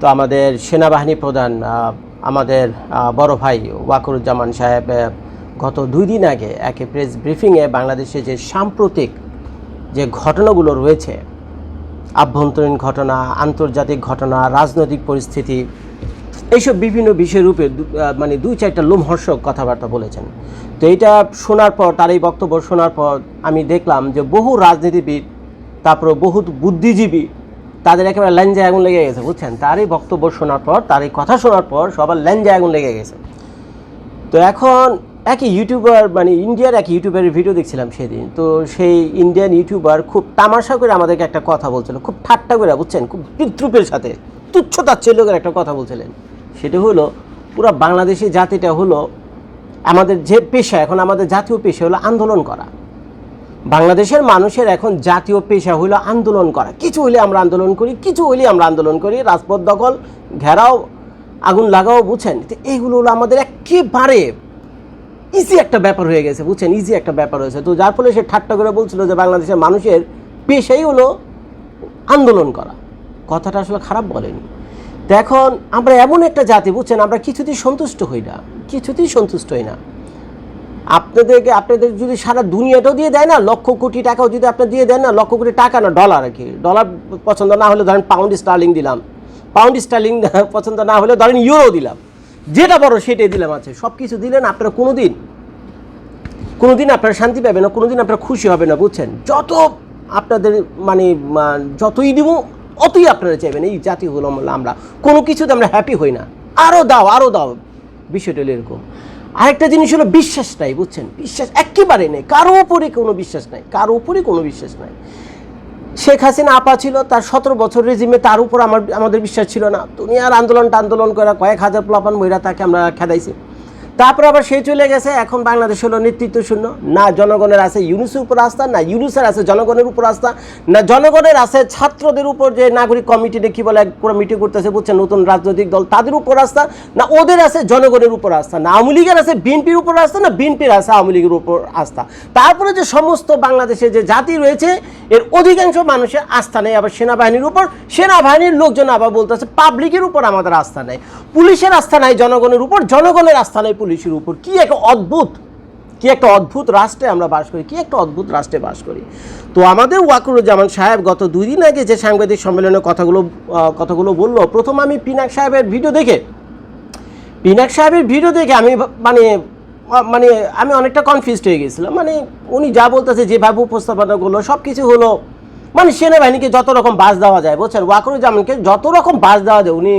তো আমাদের সেনাবাহিনী প্রধান আমাদের বড় ভাই ওয়াকরুজ্জামান সাহেব গত 2 দিন আগে এক প্রেস ব্রিফিংয়ে বাংলাদেশে যে সাম্প্রতিক যে ঘটনাগুলো রয়েছে, আভ্যন্তরীণ ঘটনা, আন্তর্জাতিক ঘটনা, রাজনৈতিক পরিস্থিতি, এইসব বিভিন্ন বিষয়ের রূপে মানে 2-4টা লোমহর্ষক কথাবার্তা বলেছেন। তো এইটা শোনার পর, তার এই বক্তব্য শোনার পর আমি দেখলাম যে বহু রাজনীতিবিদ, তারপরে বহু বুদ্ধিজীবী, তাদের একেবারে ল্যাঞ্জায় আগুন লেগে গেছে, বুঝছেন। তার এই বক্তব্য শোনার পর, তার এই কথা শোনার পর সবার ল্যাঞ্জায় আগুন লেগে গেছে। তো এখন একই ইউটিউবার, মানে ইন্ডিয়ার এক ইউটিউবারের ভিডিও দেখছিলাম সেদিন। তো সেই ইন্ডিয়ান ইউটিউবার খুব তামাশা করে আমাদেরকে একটা কথা বলছিল, খুব ঠাট্টা করে, বুঝছেন, খুব বিদ্রুপের সাথে, তুচ্ছতাচ্ছিল্য করে একটা কথা বলছিলেন। সেটা হলো পুরো বাংলাদেশি জাতিটা হলো আমাদের যে পেশা, এখন আমাদের জাতীয় পেশা হলো আন্দোলন করা। বাংলাদেশের মানুষের এখন জাতীয় পেশা হইলো আন্দোলন করা। কিছু হইলে আমরা আন্দোলন করি, কিছু হইলে আমরা আন্দোলন করি, রাজপথ দখল, ঘেরাও, আগুন লাগাও, বুঝছেন। তো এইগুলো হলো আমাদের একেবারে ইজি একটা ব্যাপার হয়ে গেছে, বুঝছেন, ইজি একটা ব্যাপার হয়েছে। তো যার ফলে সে ঠাট্টা করে বলছিল যে বাংলাদেশের মানুষের পেশাই হলো আন্দোলন করা। কথাটা আসলে খারাপ বলেনি। তো এখন আমরা এমন একটা জাতি, বুঝছেন, আমরা কিছুতেই সন্তুষ্ট হই না, কিছুতেই সন্তুষ্ট হই না। আপনাদের যদি সারা দুনিয়াটাও দিয়ে দেয় না, লক্ষ কোটি টাকাও যদি আপনার দিয়ে দেন না, লক্ষ কোটি টাকা না, ডলার আর কি, ডলার পছন্দ না হলে ধরেন পাউন্ড স্টার্লিং দিলাম, পাউন্ড স্টার্লিং পছন্দ না হলে ধরেন ইউরো দিলাম, যেটা বড় সেটাই দিলাম, আছে সব কিছু দিলেন, আপনারা কোনোদিন আপনারা শান্তি পাবেন না, কোনোদিন আপনারা খুশি হবে না, বুঝছেন। যত আপনাদের মানে যতই দিব অতই আপনারা চাইবেন। এই জাতি হলো আমরা, কোনো কিছুতে আমরা হ্যাপি হই না, আরও দাও, বিষয়টা হলো এরকম। আরেকটা জিনিস হলো বিশ্বাস নাই, বুঝছেন, বিশ্বাস একেবারে নেই, কারো উপরে কোনো বিশ্বাস নাই। শেখ হাসিনা আপা ছিল, তার 17 বছর রেজিমে, তার উপর আমাদের বিশ্বাস ছিল না। দুনিয়ার আন্দোলন করে কয়েক হাজার প্লাপান মহিলা তাকে আমরা খেদাইছি। তারপর আবার সে চলে গেছে। এখন বাংলাদেশ হলো নেতৃত্ব শূন্য, না জনগণের আছে ইউনূসের উপর আস্থা, না ইউনূসের আছে জনগণের উপর আস্থা, না জনগণের আছে ছাত্রদের উপর, যে নাগরিক কমিটিতে কি বলে কমিটি করতেছে, বুঝছেন, নতুন রাজনৈতিক দল, তাদের উপর আস্থা, না ওদের আছে জনগণের উপর আস্থা, না আওয়ামী লীগের আছে বিএনপির উপর আস্থা, না বিএনপির আছে আওয়ামী লীগের উপর আস্থা। তারপরে যে সমস্ত বাংলাদেশে যে জাতি রয়েছে এর অধিকাংশ মানুষের আস্থা নেই আবার সেনাবাহিনীর উপর, সেনাবাহিনীর লোকজন আবার বলতেছে পাবলিকের উপর আমাদের আস্থা নেই, পুলিশের আস্থা নাই জনগণের উপর, জনগণের আস্থা নেই পুলিশের উপর। কি একটা অদ্ভুত রাষ্ট্রে আমরা বাস করি, কি একটা অদ্ভুত রাষ্ট্রে বাস করি। তো আমাদের ওয়াকরুজ্জামান সাহেব গত 2 দিন আগে যে সাংবাদিক সম্মেলনে কথাগুলো বললো, প্রথম আমি পিনাক সাহেবের ভিডিও দেখে আমি আমি অনেকটা কনফিউজড হয়ে গেছিলাম। মানে উনি যা বলতেছে, যেভাবে উপস্থাপনা করলো, সব কিছু হলো মানে সেনাবাহিনীকে যত রকম বাস দেওয়া যায়, বুঝছেন, ওয়াকরুজ্জামানকে যত রকম বাস দেওয়া যায় উনি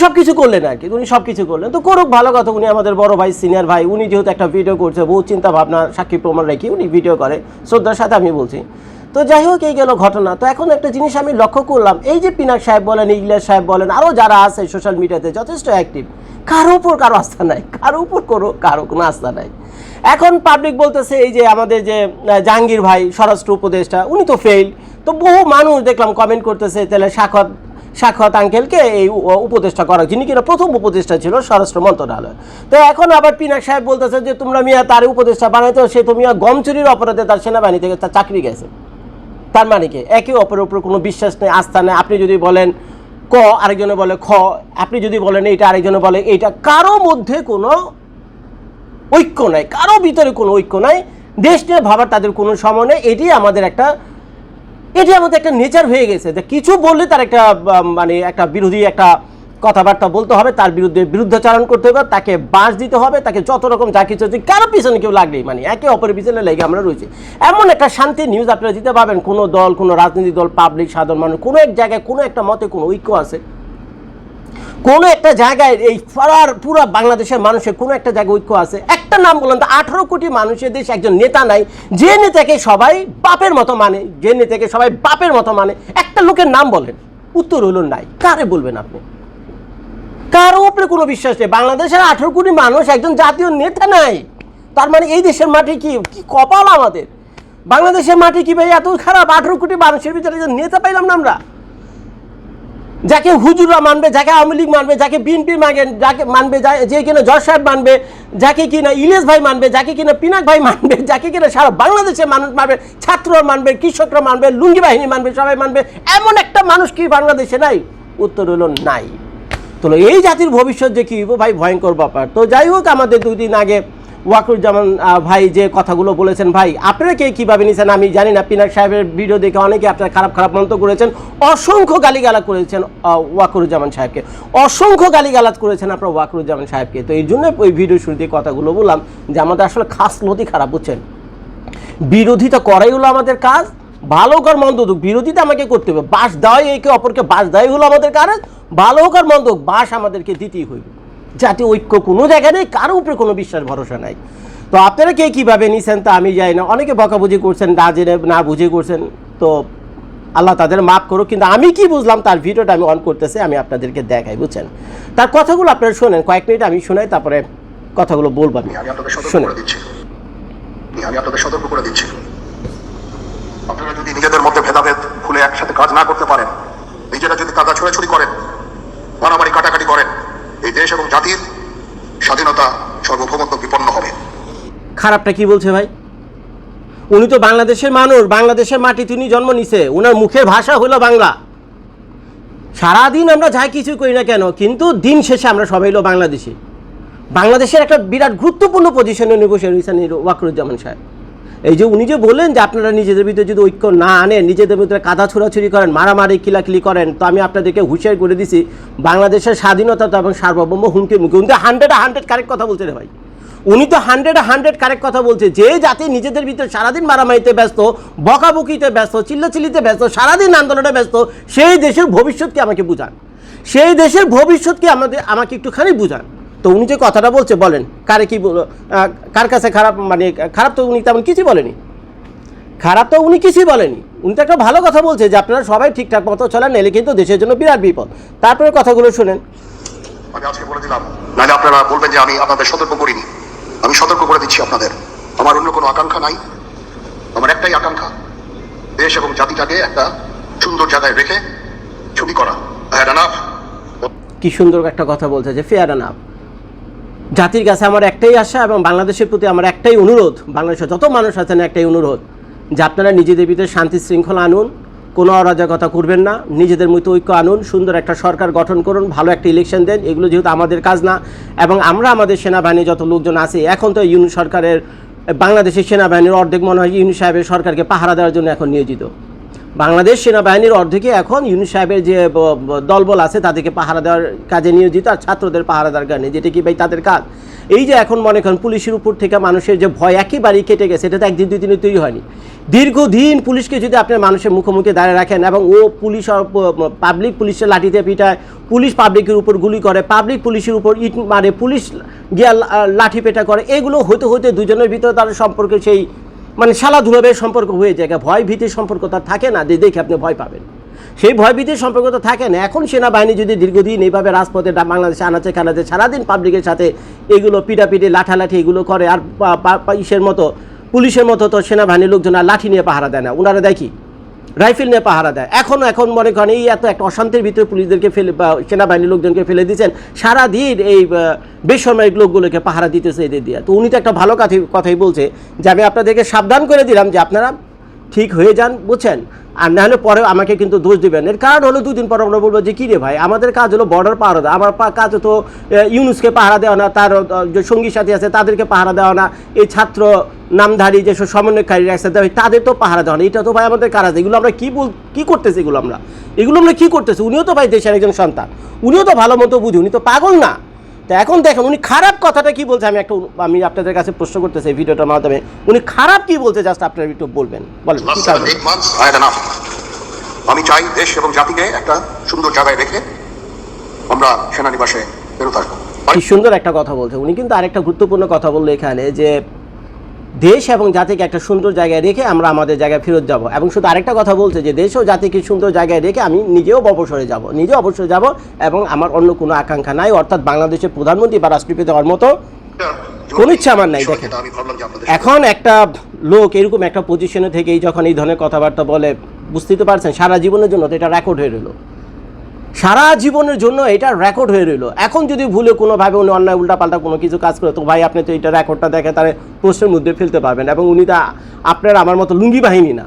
সব কিছু করলেন আর কি। উনি সব কিছু করলেন, তো করুক, ভালো কথা। উনি আমাদের বড় ভাই, সিনিয়র ভাই, উনি যেহেতু একটা ভিডিও করছে, বহু চিন্তা ভাবনা সাক্ষী প্রমাণ রেখে উনি ভিডিও করে, শ্রদ্ধার সাথে আমি বলছি। তো যাই হোক, এই গেল ঘটনা। তো এখন একটা জিনিস আমি লক্ষ্য করলাম, এই যে পিনাক সাহেব বলেন, ইলিয়াস সাহেব বলেন, আরও যারা আছে সোশ্যাল মিডিয়াতে যথেষ্ট অ্যাক্টিভ, কারো উপর কারো আস্থা নাই, কারো কোনো আস্থা নাই। এখন পাবলিক বলতেছে এই যে আমাদের যে জাহাঙ্গীর ভাই স্বরাষ্ট্র উপদেষ্টা, উনি তো ফেইল। তো বহু মানুষ দেখলাম কমেন্ট করতেছে, তাহলে সাক্ষাৎ আঙ্কেলকে এই উপদেষ্টা করা, যিনি কিনা প্রথম উপদেষ্টা ছিল স্বরাষ্ট্র মন্ত্রণালয়। তো এখন আবার পিনাক সাহেব বলতেছে যে তোমরা মিয়া তার উপদেষ্টা বানাইতো, সে তো মিয়া গম চুরির অপরাধে তার সেনাবাহিনী থেকে তার চাকরি গেছে। তার মানে কি একে অপরের উপর কোনো বিশ্বাস নেই, আস্থা নেই। আপনি যদি বলেন ক, আরেকজনে বলে খ, আপনি যদি বলেন এইটা, আরেকজনে বলে এইটা, কারো মধ্যে কোনো ঐক্য নাই, কারো ভিতরে কোনো ঐক্য নাই, দেশ নিয়ে ভাবার তাদের কোনো সময় নেই। এটি আমাদের একটা নেচার হয়ে গেছে, যে কিছু বললে তার একটা মানে একটা বিরোধী একটা কথাবার্তা বলতে হবে, তার বিরুদ্ধাচারণ করতে হবে, তাকে বাঁশ দিতে হবে, তাকে যত রকম যা কিছু হচ্ছে, কারো পিছনে কেউ লাগলেই মানে একে অপরের পিছনে লেগে আমরা রয়েছি। এমন একটা শান্তির নিউজ আপনারা দিতে পারবেন, কোনো দল, কোনো রাজনৈতিক দল, পাবলিক, সাধারণ মানুষ, কোনো এক জায়গায় কোনো একটা মতে কোনো ঐক্য আছে, কোনো একটা জায়গায় এই পুরো বাংলাদেশের মানুষের কোনো একটা জায়গায় ঐক্য আছে। একটা নাম বলেন তো, 18 কোটি মানুষের দেশে একজন নেতা নাই, যে নেতাকে সবাই বাপের মতো মানে, একটা লোকের নাম বলেন। উত্তর হলো নাই। কারে বলবেন আপনি? কারো উপরে কোনো বিশ্বাস নেই। বাংলাদেশের 18 কোটি মানুষ, একজন জাতীয় নেতা নাই। তার মানে এই দেশের মাটি কি কপাল আমাদের? বাংলাদেশের মাটি কি ভাই এত খারাপ? 18 কোটি মানুষের ভিতরে একজন নেতা পাইলাম না আমরা, যাকে হুজুররা মানবে, যাকে আওয়ামী লীগ মানবে, যাকে বিএনপি যাকে মানবে, যে কিনা জজ সাহেব মানবে, যাকে কিনা ইলিয়াস ভাই মানবে, যাকে কিনা পিনাক ভাই মানবে, যাকে কিনা সারা বাংলাদেশের মানুষ মানবে, ছাত্ররা মানবে, কৃষকরা মানবে, লুঙ্গি বাহিনী মানবে, সবাই মানবে, এমন একটা মানুষ কি বাংলাদেশে নাই? উত্তর হলো নাই। তো এই জাতির ভবিষ্যৎ যে কী হইব ভাই, ভয়ঙ্কর ব্যাপার। তো যাই হোক, আমাদের 2 দিন আগে ওয়াকুরুজ্জামান ভাই যে কথাগুলো বলেছেন, ভাই আপনারা কে কীভাবে নিয়েছেন আমি জানি না। পিনাক সাহেবের ভিডিও দেখে অনেকে আপনারা খারাপ খারাপ মন্তব্য করেছেন, অসংখ্য গালিগালাজ করেছেন ওয়াকুরুজ্জামান সাহেবকে, অসংখ্য গালিগালাজ করেছেন আপনারা ওয়াকুরুজ্জামান সাহেবকে। তো এই জন্য ওই ভিডিও শুরুতে কথাগুলো বললাম যে আমাদের আসলে খাসলতি খারাপ, বুঝছেন। বিরোধিতা করাই হলো আমাদের কাজ, ভালো হোক আর মন্দ হোক বিরোধিতা আমাকে করতে হবে। বাস দেওয়াই একে অপরকে বাস দেওয়াই হলো আমাদের কাজ, ভালো হোক আর মন্দ হোক বাস আমাদেরকে দিতেই হইবে। জাতীয় ঐক্য কোনো জায়গায় নেই, কারো উপরে কোনো বিশ্বাস ভরসা নাই। তো আপনারা কে কীভাবে নিছেন তা আমি জানি না, অনেকে বকাবুঝি করছেন, না জেনে না বুঝে করছেন, তো আল্লাহ তাদের মাফ করুক। কিন্তু আমি কি বুঝলাম তার ভিডিওটা আমি অন করতেছি, আমি আপনাদেরকে দেখাই, বুঝছেন। তার কথাগুলো আপনারা শোনেন, কয়েক মিনিট আমি শোনাই, তারপরে কথাগুলো বলবো। আমি শোনেন, আমি আপনাদের সতর্ক করে দিচ্ছি, আপনারা যদি নিজেদের মধ্যে ভেদাভেদ খুলে একসাথে কাজ না করতে পারেন, নিজেরা যদি কাদা ছড়াছড়ি করেন, মারামারি কাটাকাটি করেন, এই দেশ এবং জাতির স্বাধীনতা সার্বভৌমত্ব বিপন্ন হবে। খারাপটা কি বলছে ভাই? উনি তো বাংলাদেশের মানুষ, বাংলাদেশের মাটি তিনি জন্ম নিছে, ওনার মুখের ভাষা হলো বাংলা। সারাদিন আমরা যাই কিছু করি না কেন, কিন্তু দিন শেষে আমরা সবাই হলো বাংলাদেশি। বাংলাদেশের একটা বিরাট গুরুত্বপূর্ণ পজিশনে উনি বসে রয়েছেন ওয়াকুরুজ্জামান সাহেব। এই যে উনি যে বললেন যে আপনারা নিজেদের ভিতরে যদি ঐক্য না আনেন, নিজেদের ভিতরে কাদা ছোড়াছুরি করেন, মারামারি কিলাকিলি করেন, তো আমি আপনাদেরকে হুঁশিয়ার করে দিছি বাংলাদেশের স্বাধীনতা এবং সার্বভৌম হুমকির মুখে। উনি তো 100 কারেক্ট কথা বলছে রে ভাই, উনি তো 100 কারেক্ট কথা বলছে। যে জাতি নিজেদের ভিতরে সারাদিন মারামারিতে ব্যস্ত, বকাবকিতে ব্যস্ত, চিল্লাচিল্লিতে ব্যস্ত, সারাদিন আন্দোলনে ব্যস্ত, সেই দেশের ভবিষ্যৎকে আমাকে বুঝান, সেই দেশের ভবিষ্যৎকে আমাকে একটুখানি বুঝান। তো উনি যে কথাটা বলছে, বলেন কারে কি কার কাছে খারাপ, মানে খারাপ তো উনি তেমন কিছুই বলেনি, খারাপ তো উনি কিছুই বলেনি। উনি তো একটা ভালো কথা বলছে যে আপনারা সবাই ঠিকঠাক মতো চলেন, নাহলে কিন্তু দেশের জন্য বিরাট বিপদ। তারপরে কথাগুলো শুনেন। আমি আজকে বলে দিলাম, নাহলে আপনারা বলবেন যে আমি আপনাদের সতর্ক করিনি। আমি সতর্ক করে দিচ্ছি আপনাদের, আমার অন্য কোনো আকাঙ্ক্ষা নাই। আমার একটাই আকাঙ্ক্ষা, দেশ এবং জাতিটাকে একটা সুন্দর জায়গায় রেখে ছবি করা। কি সুন্দর একটা কথা বলছে যে ফেয়ার এনাফ। জাতির কাছে আমার একটাই আশা এবং বাংলাদেশের প্রতি আমার একটাই অনুরোধ, বাংলাদেশের যত মানুষ আছেন একটাই অনুরোধ যে আপনারা নিজেদের ভিতরে শান্তি শৃঙ্খলা আনুন, কোনো অরাজকতা করবেন না, নিজেদের মতো ঐক্য আনুন, সুন্দর একটা সরকার গঠন করুন, ভালো একটা ইলেকশন দেন। এগুলো যেহেতু আমাদের কাজ না, এবং আমরা আমাদের সেনাবাহিনী যত লোকজন আছে, এখন তো ইউনিট সরকারের বাংলাদেশের সেনাবাহিনীর অর্ধেক মনে হয় ইউনিট সাহেবের সরকারকে পাহারা দেওয়ার জন্য এখন নিয়োজিত। বাংলাদেশ সেনাবাহিনীর অর্ধেকে এখন ইউনিট সাহেবের যে দলবল আছে তাদেরকে পাহারা দেওয়ার কাজে নিয়োজিত, আর ছাত্রদের পাহারা দেওয়ার কারণে, যেটা কি ভাই তাদের কাজ। এই যে এখন মনে করেন পুলিশের উপর থেকে মানুষের যে ভয় একেবারেই কেটে গেছে, এটা তো একদিন 2 দিনে তৈরি হয়নি। দীর্ঘদিন পুলিশকে যদি আপনার মানুষের মুখোমুখি দাঁড়িয়ে রাখেন এবং ও পুলিশ পাবলিক পুলিশের লাঠিতে পিটায়, পুলিশ পাবলিকের উপর গুলি করে, পাবলিক পুলিশের উপর ইট মারে, পুলিশ গিয়া লাঠি পেটা করে, এগুলো হতে হতে দুজনের ভিতরে তার সম্পর্কে সেই মানে শালাধুলাবের সম্পর্ক হয়ে যায়। ভয় ভীতির সম্পর্ক তার থাকে না যে দেখে আপনি ভয় পাবেন, সেই ভয় ভীতির সম্পর্ক তো থাকে না। এখন সেনাবাহিনী যদি দীর্ঘদিন এইভাবে রাজপথে বাংলাদেশে আনাচে কানাচে সারাদিন পাবলিকের সাথে এগুলো পিটাপিটি লাঠালাঠি এগুলো করে, আর ইসের মতো পুলিশের মতো তো সেনাবাহিনীর লোকজন আর লাঠি নিয়ে পাহারা দেয় না, ওনারা দেখি রাইফেল নিয়ে পাহারা দেয়। এখন মনে করেন এই এত একটা অশান্তির ভিতরে পুলিশদেরকে ফেলে বা সেনাবাহিনীর লোকজনকে ফেলে দিচ্ছেন, সারাদিন এই বেসামরিক লোকগুলোকে পাহারা দিতেছে এদের দিয়ে। তো উনি তো একটা ভালো কথাই বলছে যে আমি আপনাদেরকে সাবধান করে দিলাম যে আপনারা ঠিক হয়ে যান, বুঝছেন, আর না হলে পরে আমাকে কিন্তু দোষ দেবেন। এর কারণ হলো 2 দিন পর আমরা বলবো যে কী রে ভাই, আমাদের কাজ হলো বর্ডার পাহারা দেওয়া, আমার কাজ তো ইউনুসকে পাহারা দেওয়া না, তার যে সঙ্গী সাথী আছে তাদেরকে পাহারা দেওয়া না, এই ছাত্র নামধারী যেসব সমন্বয়কারী আছে তাদের তো পাহারা দেওয়া না। এটা তো ভাই আমাদের কাজ। এগুলো আমরা কী করতেছি, এগুলো আমরা কী করতেছি? উনিও তো ভাই দেশের একজন সন্তান, উনিও তো ভালো মতো বুঝি, উনি তো পাগল না। তো এখন দেখেন উনি খারাপ কথাটা কি বলছে, আমি আপনাদের কাছে প্রশ্ন করতেছি এই ভিডিওটার মাধ্যমে, উনি খারাপ কি বলছে জাস্ট আপনারা একটু বলবেন, বলেন। আমি চাই দেশ এবং জাতিকে একটা সুন্দর জায়গায় রেখে আমরা সেনানিবাসে ফেরত আসবো। কি সুন্দর একটা কথা বলছে উনি। কিন্তু আরেকটা গুরুত্বপূর্ণ কথা বললো এখানে যে দেশ এবং জাতিকে একটা সুন্দর জায়গায় রেখে আমরা আমাদের জায়গায় ফেরত যাব, এবং শুধু আরেকটা কথা বলছে যে দেশ ও জাতিকে সুন্দর জায়গায় রেখে আমি নিজেও অবসরে যাব, এবং আমার অন্য কোনো আকাঙ্ক্ষা নাই, অর্থাৎ বাংলাদেশের প্রধানমন্ত্রী বা রাষ্ট্রপতি হওয়ার মতো কোনো ইচ্ছা আমার নাই। দেখেন এখন একটা লোক এরকম একটা পজিশনে থেকেই যখন এই ধরনের কথাবার্তা বলে, বুঝতেই তো পারছেন সারা জীবনের জন্য তো এটা রেকর্ড হয়ে রইল, সারা জীবনের জন্য এটা রেকর্ড হয়ে রইল। এখন যদি ভুলে কোনোভাবে উনি অন্যায় উল্টাপাল্টা কোনো কিছু কাজ করে, তো ভাই আপনি তো এটা রেকর্ডটা দেখে তার প্রশ্নের মধ্যে ফেলতে পারবেন, এবং উনি তো আপনার আমার মতো লুঙ্গি বাহিনী না,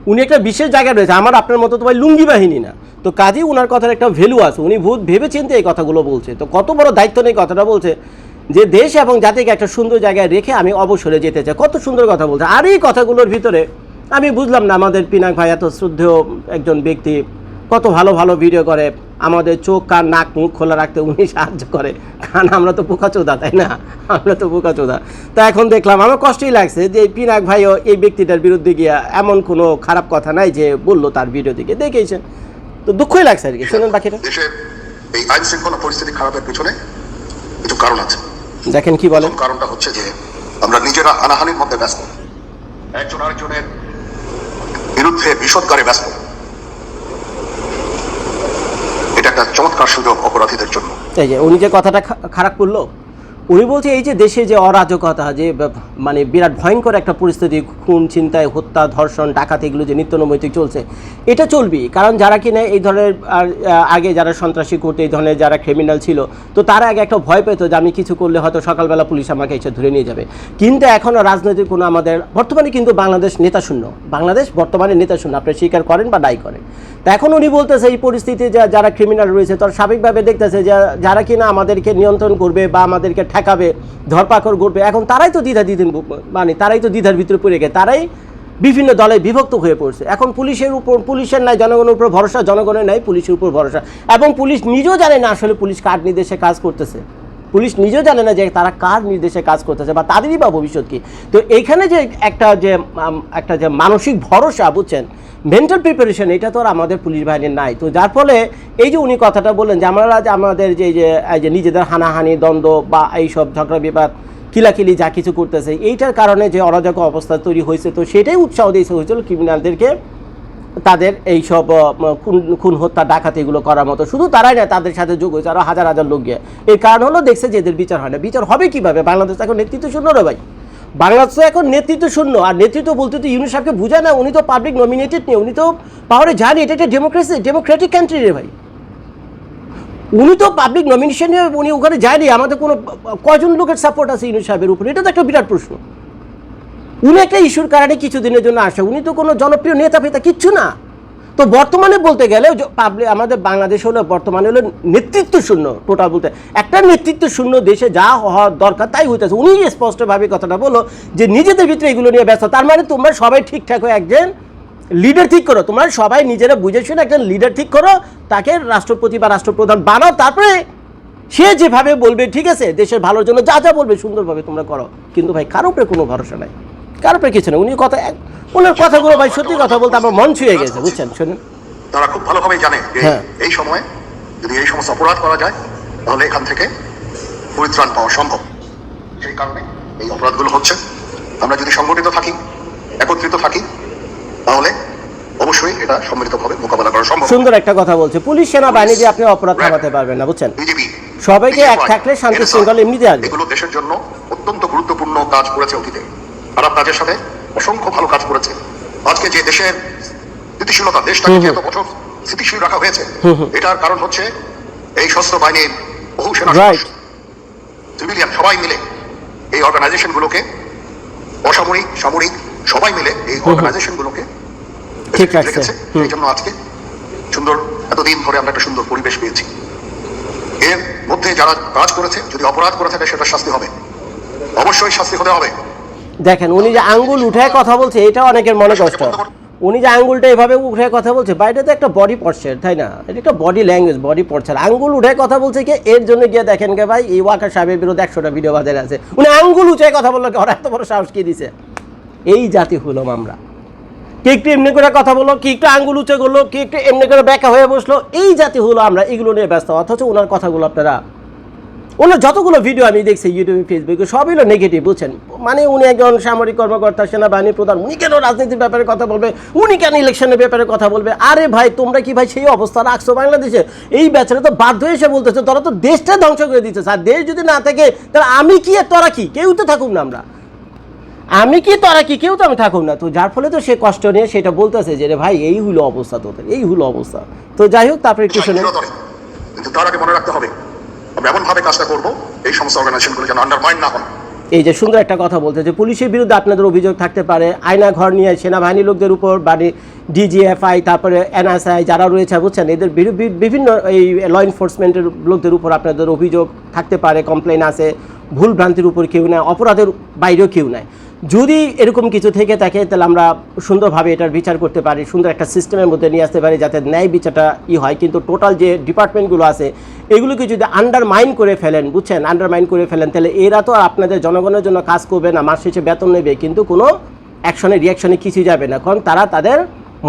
উনি একটা বিশেষ জায়গায় রয়েছে, আমার আপনার মতো তো ভাই লুঙ্গি বাহিনী না, তো কাজেই উনার কথার একটা ভ্যালু আছে, উনি ভেবে চিন্তে এই কথাগুলো বলছে। তো কত বড় দায়িত্ব নেই কথাটা বলছে যে দেশ এবং জাতিকে একটা সুন্দর জায়গায় রেখে আমি অবসরে যেতে চাই, কত সুন্দর কথা বলছে। আর এই কথাগুলোর ভিতরে আমি বুঝলাম না আমাদের পিনাক ভাই এত শ্রদ্ধেয় একজন ব্যক্তি, কত ভালো ভালো ভিডিও করে, আমাদের চোখ কান নাক মুখ খোলা রাখতে উনি সাহায্য করে, কারণ আমরা তো বোকাচোদা, তাই না, আমরা তো বোকাচোদা। তা এখন দেখলাম আমার কষ্টই লাগছে যে পিনাক ভাইও এই ব্যক্তিটার বিরুদ্ধে গিয়া এমন কোনো খারাপ কথা নাই যে বললো তার ভিডিও দিকে দেখেছেন, তো দুঃখই লাগছে আর কি। শুনুন বাকিটা। দেশের এই আইন শৃঙ্খলা পরিস্থিতি খারাপের পিছনে কিছু কারণ আছে, দেখেন কি বলেন। কারণটা হচ্ছে যে আমরা নিজেরা হানাহানির মধ্যে ব্যস্ত, একজন আরেকজনের বিরুদ্ধে বিষদকারে ব্যস্ত। এটা একটা চমৎকার সুযোগ অপরাধীদের জন্য। এই যে উনি যে কথাটা খারাপ করলো, উনি বলছে এই যে দেশে যে অরাজকতা, যে মানে বিরাট ভয়ঙ্কর একটা পরিস্থিতি, খুন ছিনতাই হত্যা ধর্ষণ ডাকাতি এগুলো যে নিত্যনৈমিত্তিক চলছে, এটা চলবেই। কারণ যারা কিনা এই ধরনের আগে যারা সন্ত্রাসী করতে এই ধরনের যারা ক্রিমিনাল ছিল, তো তারা আগে একটা ভয় পেত যে আমি কিছু করলে হয়তো সকালবেলা পুলিশ আমাকে এসে ধরে নিয়ে যাবে। কিন্তু এখন রাজনৈতিক কোনো আমাদের বর্তমানে কিন্তু বাংলাদেশ নেতাশূন্য, বাংলাদেশ বর্তমানে নেতাশূন্য, আপনি স্বীকার করেন বা নাই করেন। তা এখন উনি বলতেছে এই পরিস্থিতি যারা ক্রিমিনাল রয়েছে তারা স্বাভাবিকভাবে দেখতেছে যে যারা কিনা আমাদেরকে নিয়ন্ত্রণ করবে বা আমাদেরকে ঠেকাবে ধরপাকড় করবে, এখন তারাই তো মানে তারাই তো দ্বিধার ভিতরে পড়ে গেছে, তারাই বিভিন্ন দলে বিভক্ত হয়ে পড়ছে। এখন পুলিশের নাই জনগণের উপর ভরসা, জনগণের নাই পুলিশের উপর ভরসা, এবং পুলিশ নিজেও জানে না আসলে পুলিশ কার নির্দেশে কাজ করতেছে, পুলিশ নিজেও জানে না যে তারা কার নির্দেশে কাজ করতেছে বা তাদেরই বা ভবিষ্যৎ কী। তো এইখানে যে একটা যে মানসিক ভরসা, বুঝছেন, মেন্টাল প্রিপারেশন, এটা তো আর আমাদের পুলিশ বাহিনীর নাই। তো যার ফলে এই যে উনি কথাটা বললেন যে আমরা আমাদের যে নিজেদের হানাহানি দ্বন্দ্ব বা এইসব ঝগড়া বিবাদ কিলাকিলি যা কিছু করতেছে, এইটার কারণে যে অরাজক অবস্থা তৈরি হয়েছে, তো সেটাই উৎসাহ দিয়েছে হয়েছিল ক্রিমিনালদেরকে তাদের এইসব খুন হত্যা ডাকাতি এগুলো করার মতো। শুধু তারাই না, তাদের সাথে যোগ হয়েছে আরও হাজার হাজার লোক গিয়ে। এর কারণ হলো দেখছে যে এদের বিচার হয় না। বিচার হবে কীভাবে? বাংলাদেশ এখন নেতৃত্ব শূন্য রে ভাই, বাংলাদেশ এখন নেতৃত্ব শূন্য। আর নেতৃত্ব বলতে তো ইউনূস সাহেবকে বোঝায় না, উনি তো পাবলিক নমিনেটেড নিয়ে, উনি তো পাওয়ারে যায়নি, এটা একটা ডেমোক্রেটিক কান্ট্রি রে ভাই, উনি তো পাবলিক নমিনেশন নিয়ে উনি ওখানে যায়নি। আমাদের কোনো কয়জন লোকের সাপোর্ট আছে ইউনূস সাহেবের উপরে, এটা তো একটা বিরাট প্রশ্ন। উনি একটা ইস্যুর কারণে কিছুদিনের জন্য আসে, উনি তো কোনো জনপ্রিয় নেতা ফেতা কিচ্ছু না। তো বর্তমানে বলতে গেলে আমাদের বাংলাদেশ হলো বর্তমানে হলো নেতৃত্ব শূন্য, টোটাল বলতে একটা নেতৃত্ব শূন্য দেশে যা হওয়ার দরকার তাই হইতেছে। উনি স্পষ্টভাবে কথাটা বললো যে নিজেদের ভিতরে এগুলো নিয়ে ব্যস্ত। তার মানে তোমরা সবাই ঠিকঠাক হয়ে একজন লিডার ঠিক করো, তোমরা সবাই নিজেরা বুঝে শুনে একজন লিডার ঠিক করো, তাকে রাষ্ট্রপতি বা রাষ্ট্রপ্রধান বানাও, তারপরে সে যেভাবে বলবে ঠিক আছে, দেশের ভালোর জন্য যা যা বলবে সুন্দরভাবে তোমরা করো। কিন্তু ভাই কারো উপরে কোনো ভরসা নাই, কারো উপরে কিছু নেই। উনি ওনার কথাগুলো ভাই সত্যি কথা বলতে আমার মন ছুঁয়ে গেছে, বুঝছেন। শুনুন, তারা খুব ভালোভাবেই জানে যে এই সময়ে যদি এই সমস্ত অপরাধ করা যায় তাহলে এখান থেকে পরিত্রাণ পাওয়া সম্ভব। সেই কারণে এই অপরাধগুলো হচ্ছে। আমরা যদি সংগঠিত থাকি, একত্রিত থাকি, তাহলে অবশ্যই এটা সম্মিলিতভাবে মোকাবেলা করা সম্ভব। সুন্দর একটা কথা বলছে, পুলিশ সেনাবাহিনী দিয়ে আপনি অপরাধ থামাতে পারবেন না, বুঝছেন। সবাইকে এক থাকলে শান্তি শৃঙ্খলা এমনিতে আসবে। এগুলো দেশের জন্য অত্যন্ত গুরুত্বপূর্ণ কাজ করেছে অতীতে, খারাপ কাজের সাথে অসংখ্য ভালো কাজ করেছে। আজকে যে দেশের স্থিতিশীলতা, দেশটাকে যে এত বছর স্থিতিশীল রাখা হয়েছে, এটার কারণ হচ্ছে এই সশস্ত্র বাহিনীর বহু সেনা সিভিলিয়ান সবাই মিলে এই অর্গানাইজেশন গুলোকে, অসামরিক সামরিক সবাই মিলে এই অর্গানাইজেশন গুলোকে ঠিক রেখেছে। এই জন্য আজকে সুন্দর, এতদিন ধরে আমরা একটা সুন্দর পরিবেশ পেয়েছি। এর মধ্যে যারা কাজ করেছে, যদি অপরাধ করে থাকে সেটা শাস্তি হবে, অবশ্যই শাস্তি হতে হবে। দেখেন উনি যে আঙ্গুল উঠায় কথা বলছে, এটা অনেকের মনে কষ্ট। উনি যে আঙ্গুলটা এভাবে উঠে কথা বলছে, বাইরে তো একটা বডি পশ্চার, তাই না, এটা একটা বডি ল্যাঙ্গুয়েজ, বডি পশ্চার। আঙ্গুল উঠে কথা বলছে কি, এর জন্য গিয়ে দেখেন কে ভাই, এই ওয়াকার সাহেবের বিরুদ্ধে 100টা ভিডিও বাজারে আছে। উনি আঙ্গুল উঠায় কথা বললো, ওরা এত বড় সাহস কি দিছে? এই জাতি হলাম আমরা। কে একটু এমনি করে কথা বললো, কি একটু আঙ্গুল উঁচে করলো, কি একটু এমনি করে ব্যাখ্যা হয়ে বসলো, এই জাতি হলো আমরা। এগুলো নিয়ে ব্যস্ত, অথচ ওনার কথাগুলো আপনারা, ওনার যতগুলো ভিডিও আমি দেখছি ইউটিউবে ফেসবুকে সবই হলো নেগেটিভ, বুঝছেন। মানে উনি একজন সামরিক কর্মকর্তা, সেনাবাহিনী প্রধান, উনি কেন রাজনীতির ব্যাপারে কথা বলবে, উনি কেন ইলেকশনের ব্যাপারে কথা বলবে? আরে ভাই, তোমরা কি ভাই সেই অবস্থা রাখছো বাংলাদেশে? এই বেচারা তো বাধ্য হয়ে এসে বলতেছে তোরা তো দেশটা ধ্বংস করে দিচ্ছে। আর দেশ যদি না থাকে তাহলে আমি কি আর তোরা কি, কেউ তো থাকুক না, আমরা আমি কি তোরা কি, কেউ তো আমি থাকুক না। তো যার ফলে তো সে কষ্ট নিয়ে সেটা বলতেছে যে রে ভাই এই হলো অবস্থা তোদের, এই হলো অবস্থা। তো যাই হোক, তারপরে একটু শুনে। কিন্তু তার আগে মনে রাখতে হবে আমরা এমন ভাবে কাজটা করবো এই সমস্ত অর্গানাইজেশনগুলো যেন আন্ডারমাইন না হয়। এই যে সুন্দর একটা কথা বলতে যে পুলিশের বিরুদ্ধে আপনাদের অভিযোগ থাকতে পারে আয়না ঘর নিয়ে সেনাবাহিনী লোকদের উপর বা ডিজিএফআই তারপরে এনএসআই যারা রয়েছে বুঝছেন এদের বিভিন্ন এই ল এনফোর্সমেন্টের লোকদের উপর আপনাদের অভিযোগ থাকতে পারে, কমপ্লেন আছে, ভুল ভ্রান্তির উপর কেউ নেয়, অপরাধের বাইরেও কেউ নেয়। যদি এরকম কিছু থেকে থাকে তাহলে আমরা সুন্দরভাবে এটার বিচার করতে পারি, সুন্দর একটা সিস্টেমের মধ্যে নিয়ে আসতে পারি যাতে ন্যায় বিচারটা হয়। কিন্তু টোটাল যে ডিপার্টমেন্টগুলো আছে এগুলোকে যদি আন্ডারমাইন করে ফেলেন বুঝছেন, আন্ডারমাইন করে ফেলেন তাহলে এরা তো আপনাদের জনগণের জন্য কাজ করবে না, মাস শেষে বেতন নেবে কিন্তু কোনো অ্যাকশনে রিয়াকশনে কিছুই যাবে না, কারণ তারা তাদের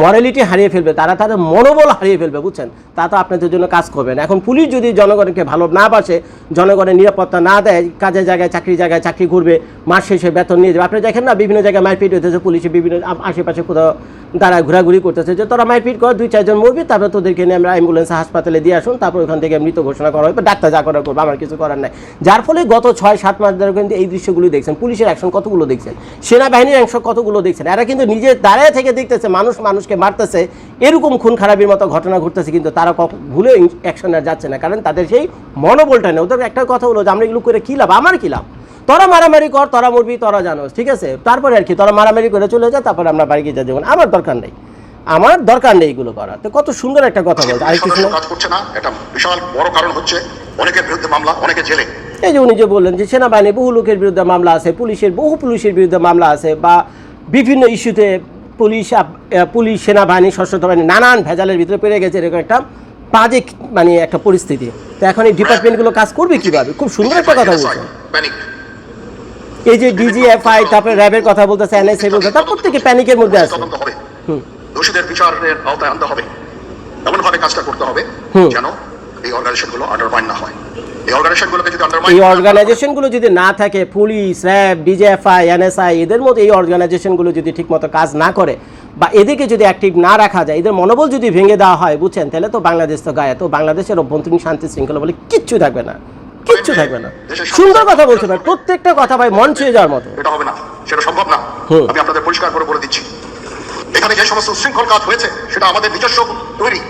মরালিটি হারিয়ে ফেলবে, তারা তাদের মনোবল হারিয়ে ফেলবে বুঝছেন, তা তো আপনাদের জন্য কাজ করবে না। এখন পুলিশ যদি জনগণকে ভালো না বাসে, জনগণের নিরাপত্তা না দেয়, কাজের জায়গায় চাকরি করবে, মাস শেষে বেতন নিয়ে যাবে। আপনি দেখেন না বিভিন্ন জায়গায় মারপিট হইতেছে, পুলিশে বিভিন্ন আশেপাশে কোথাও তারা ঘোরাঘুরি করতেছে যে তোরা মারপিট কর, 2-4 জন মরবি, তারপর তোদেরকে নিয়ে আমরা অ্যাম্বুলেন্সে হাসপাতালে দিয়ে আসুন, তারপর ওখান থেকে মৃত ঘোষণা করা হবে, ডাক্তার যা করার করবে, আমার কিছু করার নাই। যার ফলে গত 6-7 মাস ধরে কিন্তু এই দৃশ্যগুলো দেখছেন, পুলিশের অ্যাকশন কতগুলো দেখছেন, সেনাবাহিনীর অ্যাকশন কতগুলো দেখছেন। এরা কিন্তু নিজের দাঁড়ায় থেকে দেখতেছে মানুষকে মারতেছে, এরকম খুন খারাপির মতো ঘটনা ঘটতেছে, কিন্তু তারা ভুলেও অ্যাকশনে যাচ্ছে না, কারণ তাদের সেই মনোবলটা নেই। ওদের একটা কথা হলো যে আমরা এগুলো করে কী লাভ, আমার কী লাভ, তোরা মারামারি কর, তোরা মরবি, তোরা জানোস, ঠিক আছে, তারপরে আর কি তোরা মারামারি করে চলে যা, তারপরে আমরা বাড়ি গিয়ে যা দেবো, আমার দরকার নেই এগুলো করা। তো কত সুন্দর একটা কথা বলছে। আর কিছু কাজ করছে না, এটা বিশাল বড় কারণ হচ্ছে অনেকের বিরুদ্ধে মামলা, অনেকে জেলে। এই যে উনি যে বললেন যে সেনাবাহিনীর বহু লোকের বিরুদ্ধে মামলা আছে, পুলিশের বিরুদ্ধে মামলা আছে, বা বিভিন্ন ইস্যুতে পুলিশ সেনাবাহিনী সশস্ত্র বাহিনী নানান ভেজালের ভিতরে পেরে গেছে, এরকম একটা বাজে একটা পরিস্থিতি। তো এখন এই ডিপার্টমেন্টগুলো কাজ করবে কিভাবে? খুব সুন্দর একটা কথা বলছে। এই যে ডিজিএফআই তারপরে র্যাবের কথা বলতেছে, এনএসআই বলতে, তার প্রত্যেকে প্যানিকের মধ্যে আছে। দোষীদের বিচারের আওতায় আনতে হবে, এমন ভাবে কাজটা করতে হবে যেন এই অর্গানাইজেশনগুলো আন্ডারমাইন না হয়। এই অর্গানাইজেশনগুলো যদি না থাকে, পুলিশ, র্যাব, ডিজিএফআই, এনএসআই এদের মধ্যে এই অর্গানাইজেশনগুলো যদি ঠিকমতো কাজ না করে বা এদেরকে যদি অ্যাক্টিভ না রাখা যায়, এদের মনোবল যদি ভেঙে দেওয়া হয় বুঝছেন, তাহলে তো বাংলাদেশ তো গায়ে, তো বাংলাদেশের অভ্যন্তরীণ শান্তি শৃঙ্খলা বলে কিচ্ছু থাকবে না। সুন্দর কথা বলছে ভাই, প্রত্যেকটা কথা ভাই মন ছুঁয়ে যাওয়ার মতো। এটা হবে না, সেটা সম্ভব না। আমি আপনাদের পরিষ্কার করে বলে দিচ্ছি, এখানে যে সমস্ত উচ্ছৃঙ্খল কাজ হয়েছে সেটা আমাদের নিজস্ব তৈরি,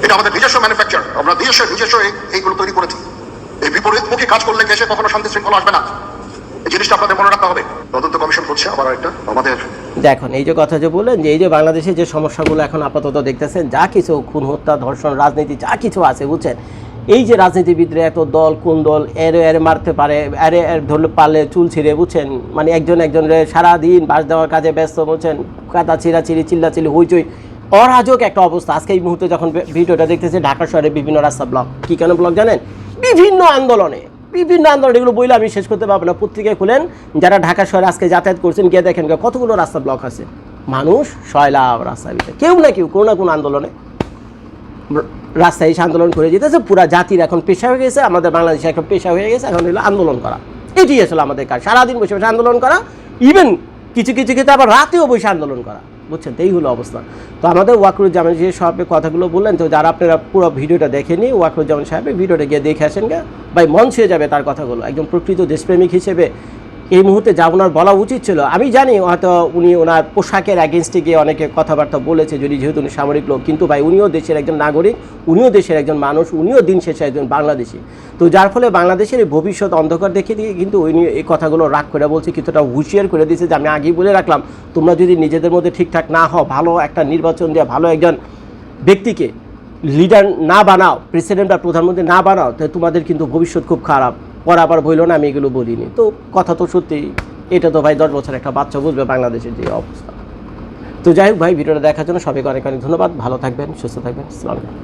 এটা আমাদের নিজস্ব ম্যানুফ্যাকচার, আমরা নিজস্ব এইগুলো তৈরি করেছি। এই বিপরীতমুখী কাজ করলে দেশে কখনো শান্তি শৃঙ্খলা আসবে না, এই জিনিসটা আপনাদের মনে রাখতে হবে। তদন্ত কমিশন করছে আবার একটা আমাদের। দেখুন এই যে কথা যে বললেন যে এই যে বাংলাদেশে যে সমস্যাগুলো এখন আপাতত দেখতেছেন, যা কিছু খুন হত্যা ধর্ষণ রাজনীতি যা কিছু আছে বুঝছেন, এই যে রাজনীতিবিদরা এত দল, কোন দল এর মারতে পারে, ধরলে পারলে চুল ছিঁড়ে বুঝছেন, মানে একজনের সারাদিন বাস দেওয়ার কাজে ব্যস্ত বুঝছেন, কাদা ছিঁড়াছিঁড়ি চিল্লাচিল্লি হইচই অরাজক একটা অবস্থা। আজকে এই মুহূর্তে যখন ভিডিওটা দেখতেছে, ঢাকা শহরে বিভিন্ন রাস্তা ব্লক। কি কেন ব্লক জানেন? বিভিন্ন আন্দোলনে এগুলো বইলে আমি শেষ করতে পারবো না। পত্রিকায় খুলেন, যারা ঢাকা শহরে আজকে যাতায়াত করছেন গিয়ে দেখেন কতগুলো রাস্তা ব্লক আছে, মানুষ শয়লাভ রাস্তার ভিতরে, কেউ না কেউ কোনো না কোনো আন্দোলনে রাস্তায় এসে আন্দোলন করে যেতেছে। পুরা জাতির এখন পেশা হয়ে গেছে, আমাদের বাংলাদেশে একটা পেশা হয়ে গেছে এখন হলো আন্দোলন করা। এটি আসলে আমাদের কাজ, সারাদিন বসে বসে আন্দোলন করা, ইভেন কিছু ক্ষেত্রে আবার রাতেও বসে আন্দোলন করা বুঝছেন। তো এই হলো অবস্থা। তো আমাদের ওয়াকরুজ্জামান যে সাহেবের কথাগুলো বললেন, তো যারা আপনারা পুরো ভিডিওটা দেখেনি, ওয়াকরুজ্জামান সাহেবের ভিডিওটা গিয়ে দেখে আসেন গা ভাই, মন ছুঁয়ে যাবে তার কথাগুলো। একজন প্রকৃত দেশপ্রেমিক হিসেবে এই মুহূর্তে যা ওনার বলা উচিত ছিল, আমি জানি হয়তো উনি ওনার পোশাকের অ্যাগেনস্টে গিয়ে অনেকে কথাবার্তা বলেছে, যেহেতু উনি সামরিক লোক, কিন্তু ভাই উনিও দেশের একজন নাগরিক, উনিও দেশের একজন মানুষ, উনিও দিন শেষে একজন বাংলাদেশি। তো যার ফলে বাংলাদেশের এই ভবিষ্যৎ অন্ধকার দেখে দিয়ে কিন্তু উনি এই কথাগুলো রাগ করে বলছে, কিছুটা হুঁশিয়ার করে দিয়েছে যে আমি আগেই বলে রাখলাম, তোমরা যদি নিজেদের মধ্যে ঠিকঠাক না হও, ভালো একটা নির্বাচন দিয়ে ভালো একজন ব্যক্তিকে লিডার না বানাও, প্রেসিডেন্ট বা প্রধানমন্ত্রী না বানাও, তাহলে তোমাদের কিন্তু ভবিষ্যৎ খুব খারাপ। পরে আবার বললো না আমি এগুলো বলিনি। তো কথা তো সত্যি, এটা তো ভাই 10 বছর একটা বাচ্চা বুঝবে বাংলাদেশের যে অবস্থা। তো যাই হোক ভাই, ভিডিওটা দেখার জন্য সবাইকে অনেক ধন্যবাদ। ভালো থাকবেন, সুস্থ থাকবেন, আসসালামু আলাইকুম।